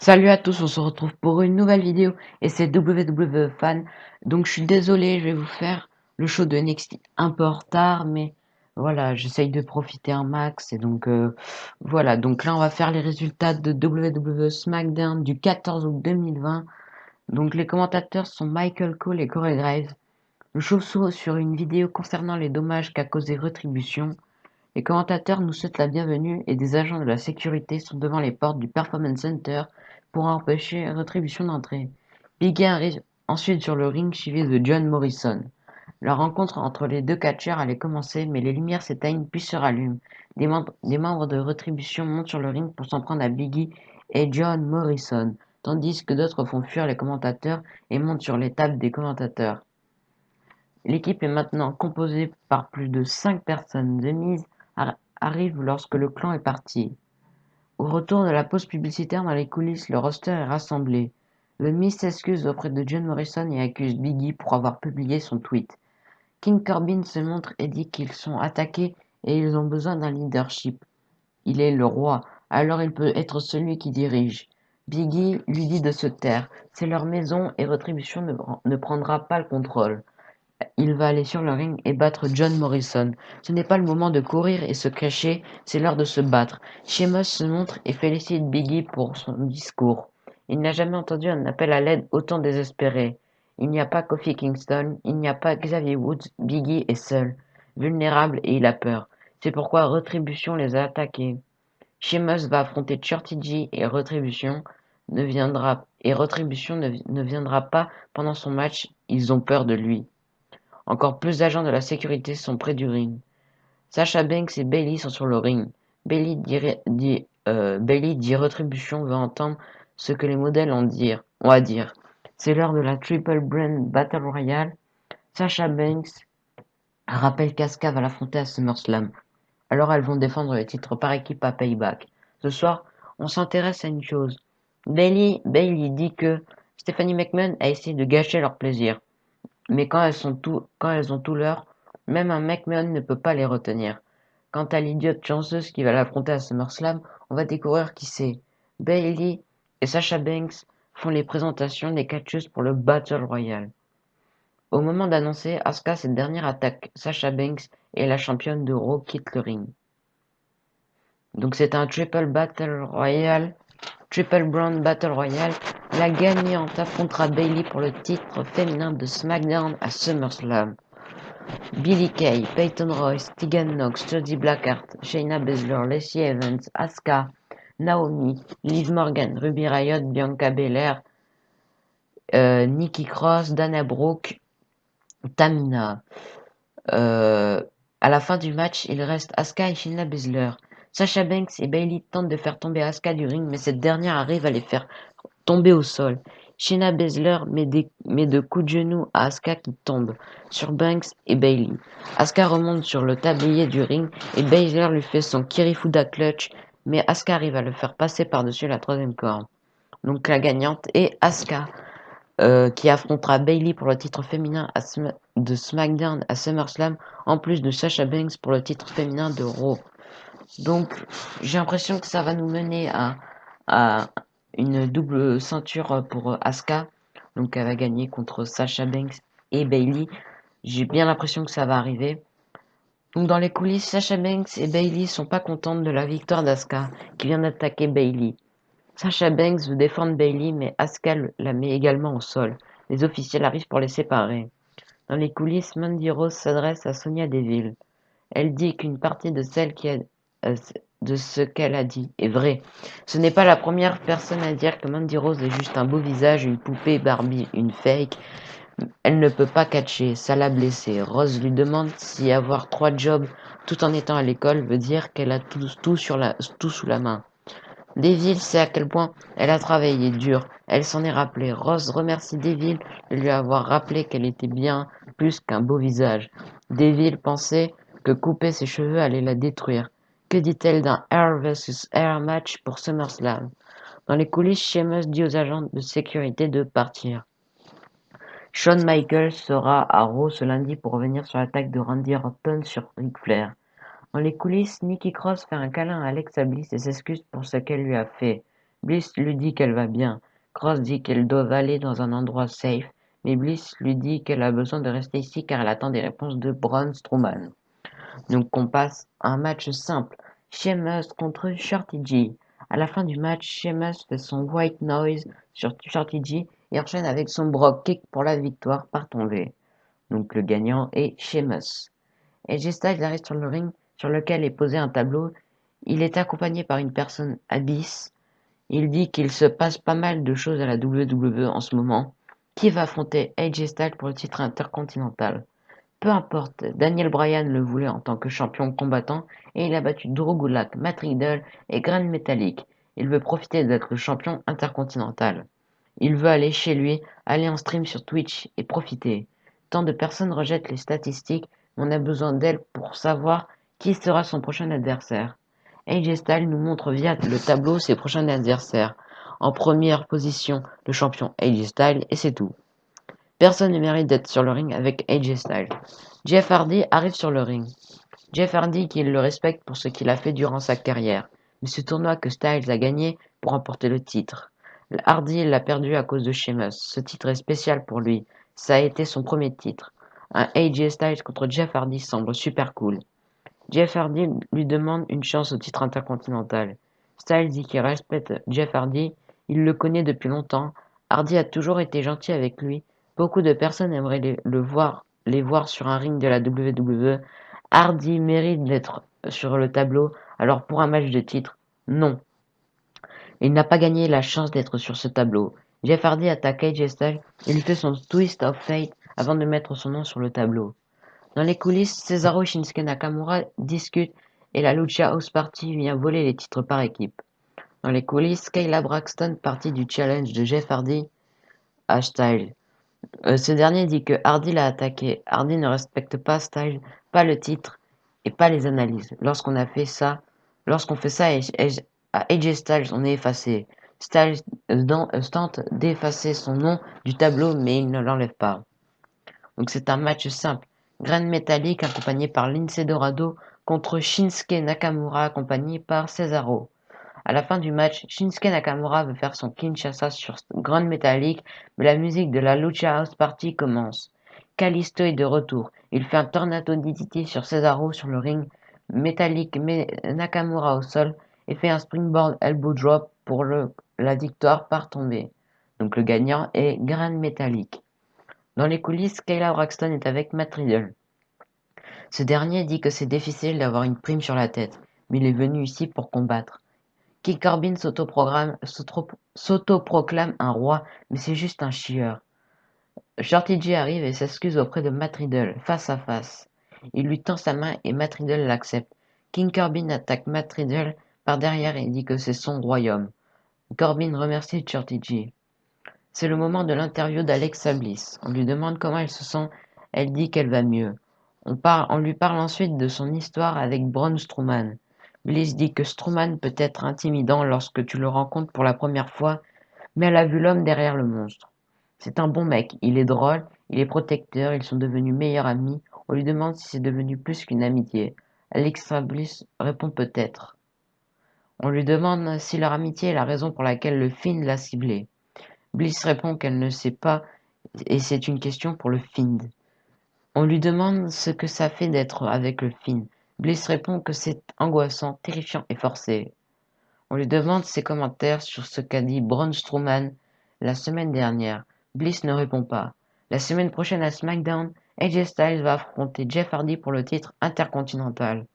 Salut à tous, on se retrouve pour une nouvelle vidéo et c'est WWE Fan. Donc je suis désolé, je vais vous faire le show de NXT un peu en retard, mais voilà, j'essaye de profiter un max et donc voilà. Donc là, on va faire les résultats de WWE SmackDown du 14 août 2020. Donc les commentateurs sont Michael Cole et Corey Graves. Le show s'ouvre sur une vidéo concernant les dommages qu'a causé Retribution. Les commentateurs nous souhaitent la bienvenue et des agents de la sécurité sont devant les portes du Performance Center pour empêcher Retribution d'entrer. Big E arrive ensuite sur le ring suivi de John Morrison. La rencontre entre les deux catcheurs allait commencer, mais les lumières s'éteignent puis se rallument. Des membres de Retribution montent sur le ring pour s'en prendre à Big E et John Morrison, tandis que d'autres font fuir les commentateurs et montent sur les tables des commentateurs. L'équipe est maintenant composée par plus de 5 personnes. The Miz arrive lorsque le clan est parti. Au retour de la pause publicitaire dans les coulisses, le roster est rassemblé. The Miz s'excuse auprès de John Morrison et accuse Big E pour avoir publié son tweet. King Corbin se montre et dit qu'ils sont attaqués et ils ont besoin d'un leadership. Il est le roi, alors il peut être celui qui dirige. Big E lui dit de se taire. C'est leur maison et Retribution ne prendra pas le contrôle. Il va aller sur le ring et battre John Morrison. Ce n'est pas le moment de courir et se cacher, c'est l'heure de se battre. Sheamus se montre et félicite Big E pour son discours. Il n'a jamais entendu un appel à l'aide autant désespéré. Il n'y a pas Kofi Kingston, il n'y a pas Xavier Woods, Big E est seul, vulnérable et il a peur. C'est pourquoi Retribution les a attaqués. Sheamus va affronter Shorty G et Retribution ne viendra pas pendant son match, ils ont peur de lui. Encore plus d'agents de la sécurité sont près du ring. Sasha Banks et Bayley sont sur le ring. Bayley dit Retribution veut entendre ce que les modèles ont à dire. C'est l'heure de la Triple Brand Battle Royale. Sasha Banks rappelle qu'Asuka va l'affronter à SummerSlam. Alors elles vont défendre le titre par équipe à Payback. Ce soir, on s'intéresse à une chose. Bayley dit que Stephanie McMahon a essayé de gâcher leur plaisir. Mais quand elles ont tout leur, même un McMahon ne peut pas les retenir. Quant à l'idiote chanceuse qui va l'affronter à SummerSlam, on va découvrir qui c'est. Bayley et Sasha Banks font les présentations des catcheuses pour le Battle Royale. Au moment d'annoncer Asuka, cette dernière attaque Sasha Banks et la championne de Raw quitte le ring. Donc c'est un Triple Brown Battle Royale. La gagnante affrontera Bayley pour le titre féminin de SmackDown à SummerSlam. Billie Kay, Peyton Royce, Tegan Nox, Jodie Blackheart, Shayna Baszler, Lacey Evans, Asuka, Naomi, Liv Morgan, Ruby Riott, Bianca Belair, Nikki Cross, Dana Brooke, Tamina. À la fin du match, il reste Asuka et Shayna Baszler. Sasha Banks et Bayley tentent de faire tomber Asuka du ring, mais cette dernière arrive à les faire tomber au sol. Shayna Baszler met de coups de genoux à Asuka qui tombe sur Banks et Bayley. Asuka remonte sur le tablier du ring et Baszler lui fait son Kirifuda clutch, mais Asuka arrive à le faire passer par-dessus la troisième corde. Donc la gagnante est Asuka, qui affrontera Bayley pour le titre féminin de SmackDown à SummerSlam, en plus de Sasha Banks pour le titre féminin de Raw. Donc j'ai l'impression que ça va nous mener à une double ceinture pour Asuka. Donc elle va gagner contre Sasha Banks et Bayley. J'ai bien l'impression que ça va arriver. Donc dans les coulisses, Sasha Banks et Bayley sont pas contentes de la victoire d'Asuka, qui vient d'attaquer Bayley. Sasha Banks veut défendre Bayley, mais Asuka la met également au sol. Les officiels arrivent pour les séparer. Dans les coulisses, Mandy Rose s'adresse à Sonya Deville. Elle dit qu'une partie de ce qu'elle a dit est vrai. Ce n'est pas la première personne à dire que Mandy Rose est juste un beau visage, une poupée Barbie, une fake. Elle ne peut pas catcher, ça l'a blessée. Rose lui demande si avoir 3 jobs tout en étant à l'école veut dire qu'elle a tout sous la main. Deville sait à quel point elle a travaillé dur. Elle s'en est rappelée. Rose remercie Deville de lui avoir rappelé qu'elle était bien plus qu'un beau visage. Deville pensait que couper ses cheveux allait la détruire. Que dit-elle d'un Hair vs Hair match pour SummerSlam? Dans les coulisses, Sheamus dit aux agents de sécurité de partir. Shawn Michaels sera à Raw ce lundi pour revenir sur l'attaque de Randy Orton sur Ric Flair. Dans les coulisses, Nikki Cross fait un câlin à Alexa Bliss et s'excuse pour ce qu'elle lui a fait. Bliss lui dit qu'elle va bien. Cross dit qu'elle doit aller dans un endroit safe, mais Bliss lui dit qu'elle a besoin de rester ici car elle attend des réponses de Braun Strowman. Donc on passe à un match simple. Sheamus contre Shorty G. À la fin du match, Sheamus fait son white noise sur Shorty G et enchaîne avec son Brock Kick pour la victoire par tombée. Donc le gagnant est Sheamus. AJ Styles arrive sur le ring sur lequel est posé un tableau. Il est accompagné par une personne Abyss. Il dit qu'il se passe pas mal de choses à la WWE en ce moment. Qui va affronter AJ Styles pour le titre intercontinental? Peu importe, Daniel Bryan le voulait en tant que champion combattant et il a battu Drew Gulak, Matt Riddle et Grand Metalik. Il veut profiter d'être le champion intercontinental. Il veut aller chez lui, aller en stream sur Twitch et profiter. Tant de personnes rejettent les statistiques, mais on a besoin d'elles pour savoir qui sera son prochain adversaire. AJ Styles nous montre via le tableau ses prochains adversaires. En première position, le champion AJ Styles et c'est tout. Personne ne mérite d'être sur le ring avec AJ Styles. Jeff Hardy arrive sur le ring. Jeff Hardy qui le respecte pour ce qu'il a fait durant sa carrière. Mais ce tournoi que Styles a gagné pour remporter le titre. Hardy l'a perdu à cause de Sheamus. Ce titre est spécial pour lui. Ça a été son premier titre. Un AJ Styles contre Jeff Hardy semble super cool. Jeff Hardy lui demande une chance au titre intercontinental. Styles dit qu'il respecte Jeff Hardy. Il le connaît depuis longtemps. Hardy a toujours été gentil avec lui. Beaucoup de personnes aimeraient les voir sur un ring de la WWE. Hardy mérite d'être sur le tableau. Alors pour un match de titre, non. Il n'a pas gagné la chance d'être sur ce tableau. Jeff Hardy attaque AJ Styles et lui fait son Twist of Fate avant de mettre son nom sur le tableau. Dans les coulisses, Cesaro et Shinsuke Nakamura discutent et la Lucha House Party vient voler les titres par équipe. Dans les coulisses, Kayla Braxton, partie du challenge de Jeff Hardy à Styles. Ce dernier dit que Hardy l'a attaqué. Hardy ne respecte pas Styles, pas le titre et pas les analyses. Lorsqu'on fait ça à AJ Styles, on est effacé. Styles tente d'effacer son nom du tableau, mais il ne l'enlève pas. Donc c'est un match simple. Grand Metalik accompagné par Lince Dorado contre Shinsuke Nakamura accompagné par Cesaro. À la fin du match, Shinsuke Nakamura veut faire son Kinshasa sur Grand Metalik, mais la musique de la Lucha House Party commence. Kalisto est de retour. Il fait un tornado DDT sur Cesaro sur le ring. Metalik met Nakamura au sol et fait un springboard elbow drop pour la victoire par tombée. Donc le gagnant est Grand Metalik. Dans les coulisses, Kayla Braxton est avec Matt Riddle. Ce dernier dit que c'est difficile d'avoir une prime sur la tête, mais il est venu ici pour combattre. King Corbin s'autoproclame un roi, mais c'est juste un chieur. Shorty G arrive et s'excuse auprès de Matt Riddle, face à face. Il lui tend sa main et Matt Riddle l'accepte. King Corbin attaque Matt Riddle par derrière et dit que c'est son royaume. Corbin remercie Shorty G. C'est le moment de l'interview d'Alexa Bliss. On lui demande comment elle se sent. Elle dit qu'elle va mieux. On lui parle ensuite de son histoire avec Braun Strowman. Bliss dit que Strowman peut être intimidant lorsque tu le rencontres pour la première fois, mais elle a vu l'homme derrière le monstre. C'est un bon mec, il est drôle, il est protecteur, ils sont devenus meilleurs amis. On lui demande si c'est devenu plus qu'une amitié. Alexa Bliss répond peut-être. On lui demande si leur amitié est la raison pour laquelle le Fiend l'a ciblé. Bliss répond qu'elle ne sait pas et c'est une question pour le Fiend. On lui demande ce que ça fait d'être avec le Fiend. Bliss répond que c'est angoissant, terrifiant et forcé. On lui demande ses commentaires sur ce qu'a dit Braun Strowman la semaine dernière. Bliss ne répond pas. La semaine prochaine à SmackDown, AJ Styles va affronter Jeff Hardy pour le titre intercontinental.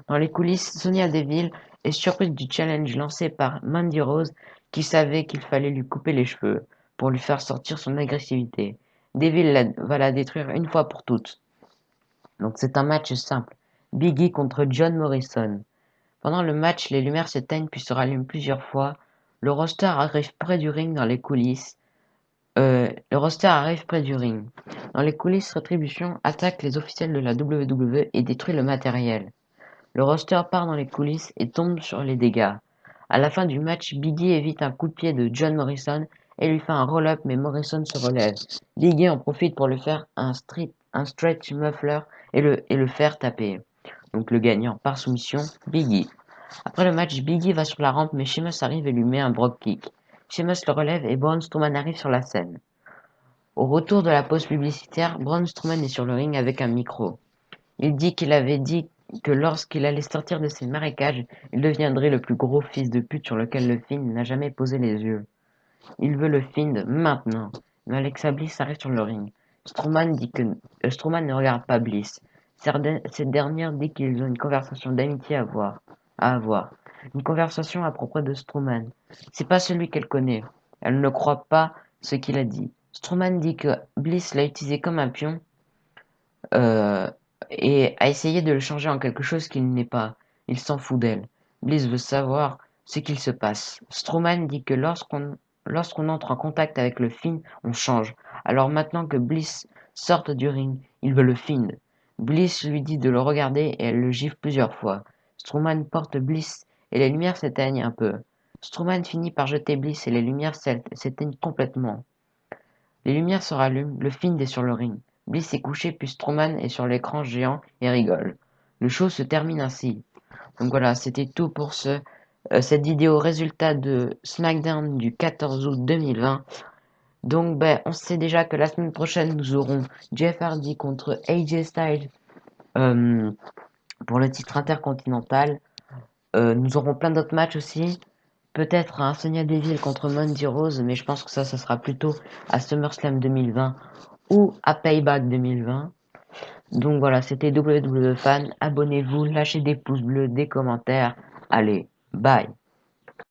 Dans les coulisses, Sonya Deville est surprise du challenge lancé par Mandy Rose qui savait qu'il fallait lui couper les cheveux pour lui faire sortir son agressivité. Deville va la détruire une fois pour toutes. Donc c'est un match simple. Big E contre John Morrison. Pendant le match, les lumières s'éteignent puis se rallument plusieurs fois. Le roster arrive près du ring dans les coulisses. Dans les coulisses, Retribution attaque les officiels de la WWE et détruit le matériel. Le roster part dans les coulisses et tombe sur les dégâts. À la fin du match, Big E évite un coup de pied de John Morrison et lui fait un roll-up mais Morrison se relève. Big E en profite pour lui faire un stretch muffler et le faire taper. Donc le gagnant par soumission, Big E. Après le match, Biggie va sur la rampe, mais Sheamus arrive et lui met un Brogue Kick. Sheamus le relève et Braun Strowman arrive sur la scène. Au retour de la pause publicitaire, Braun Strowman est sur le ring avec un micro. Il dit qu'il avait dit que lorsqu'il allait sortir de ses marécages, il deviendrait le plus gros fils de pute sur lequel le Fiend n'a jamais posé les yeux. Il veut le Fiend maintenant. Mais Alexa Bliss arrive sur le ring. Strowman dit que Strowman ne regarde pas Bliss. Cette dernière dit qu'ils ont une conversation d'amitié à avoir. Une conversation à propos de Strowman. C'est pas celui qu'elle connaît. Elle ne croit pas ce qu'il a dit. Strowman dit que Bliss l'a utilisé comme un pion euh, et a essayé de le changer en quelque chose qu'il n'est pas. Il s'en fout d'elle. Bliss veut savoir ce qu'il se passe. Strowman dit que lorsqu'on entre en contact avec le Fiend, on change. Alors maintenant que Bliss sorte du ring, il veut le Fiend. Bliss lui dit de le regarder et elle le gifle plusieurs fois. Strowman porte Bliss et les lumières s'éteignent un peu. Strowman finit par jeter Bliss et les lumières s'éteignent complètement. Les lumières se rallument, le Fiend est sur le ring. Bliss est couché puis Strowman est sur l'écran géant et rigole. Le show se termine ainsi. Donc voilà, c'était tout pour cette vidéo résultat de SmackDown du 14 août 2020. Donc on sait déjà que la semaine prochaine nous aurons Jeff Hardy contre AJ Styles euh, pour le titre intercontinental. Nous aurons plein d'autres matchs aussi. Peut-être un Sonya Deville contre Mandy Rose, mais je pense que ça sera plutôt à SummerSlam 2020 ou à Payback 2020. Donc voilà, c'était WWE Fan. Abonnez-vous, lâchez des pouces bleus, des commentaires. Allez, bye.